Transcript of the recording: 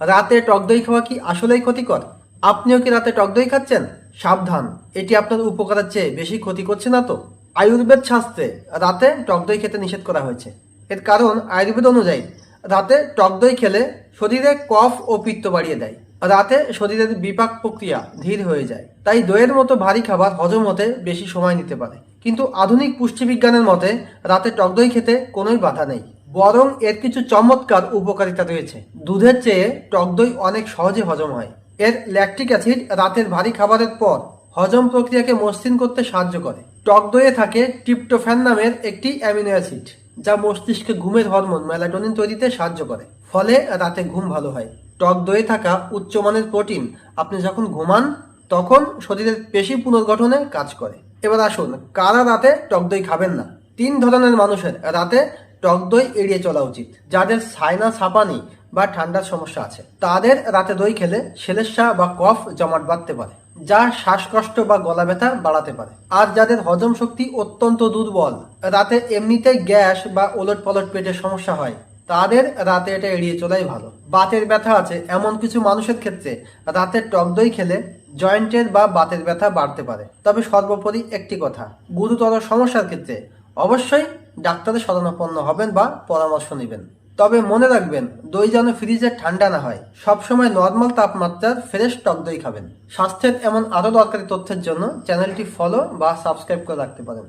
রাতে টক দই খাওয়া কি আসলেই ক্ষতিকর? আপনিও কি রাতে টক দই খাচ্ছেন? সাবধান, এটি আপনার উপকারের চেয়ে বেশি ক্ষতি করছে না তো? আয়ুর্বেদ শাস্ত্রে রাতে টক দই খেতে নিষেধ করা হয়েছে। এর কারণ আয়ুর্বেদ অনুযায়ী রাতে টক দই খেলে শরীরে কফ ও পিত্ত বাড়িয়ে দেয়। রাতে শরীরের বিপাক প্রক্রিয়া ধীর হয়ে যায়, তাই দইয়ের মতো ভারী খাবার হজম হতে বেশি সময় নিতে পারে। কিন্তু আধুনিক পুষ্টিবিজ্ঞানের মতে রাতে টক দই খেতে কোনোই বাধা নেই, বরং এর কিছু চমৎকার উপকারিতা রয়েছে। দুধের চেয়ে টক দই অনেক সহজে হজম হয়। এর ল্যাকটিক অ্যাসিড রাতের ভারী খাবারের পর হজম প্রক্রিয়াকে মসৃণ করতে সাহায্য করে। টক দইয়ে থাকে ট্রিপ্টোফ্যান নামের একটি অ্যামিনো অ্যাসিড, যা মস্তিষ্কে ঘুমের হরমোন মেলাটোনিন তৈরিতে সাহায্য করে, ফলে রাতে ঘুম ভালো হয়। টক দইয়ে থাকা উচ্চমানের প্রোটিন আপনি যখন ঘুমান তখন শরীরের পেশি পুনর্গঠনে কাজ করে। এবার আসুন, কারা রাতে টক দই খাবেন না? 3 ধরনের মানুষের রাতে টক দই এড়িয়ে চলা উচিত। যাদের সাইনাস, হাঁপানি বা ঠান্ডার সমস্যা আছে, তাদের রাতে দই খেলে শ্লেষ্মা বা কফ জমাট বাঁধতে পারে, যা শ্বাসকষ্ট বা গলা ব্যথা বাড়াতে পারে। আর যাদের হজম শক্তি অত্যন্ত দুর্বল, রাতে এমনিতেই গ্যাস বা ওলট পালট পেটের সমস্যা হয়, তাদের রাতে এটা এড়িয়ে চলাই ভালো। বাতের ব্যথা আছে এমন কিছু মানুষের ক্ষেত্রে রাতে টক দই খেলে জয়েন্টের বা বাতের ব্যথা বাড়তে পারে। তবে সর্বোপরি একটি কথা, গুরুতর সমস্যার ক্ষেত্রে অবশ্যই ডাক্তারের শরণাপন্ন হবেন বা পরামর্শ নেবেন। তবে মনে রাখবেন, দই যেন ফ্রিজে ঠান্ডা না হয়। সবসময় নর্মাল তাপমাত্রার ফ্রেশ টক দই খাবেন। স্বাস্থ্যের এমন আরও দরকারি তথ্যের জন্য চ্যানেলটি ফলো বা সাবস্ক্রাইব করে রাখতে পারেন।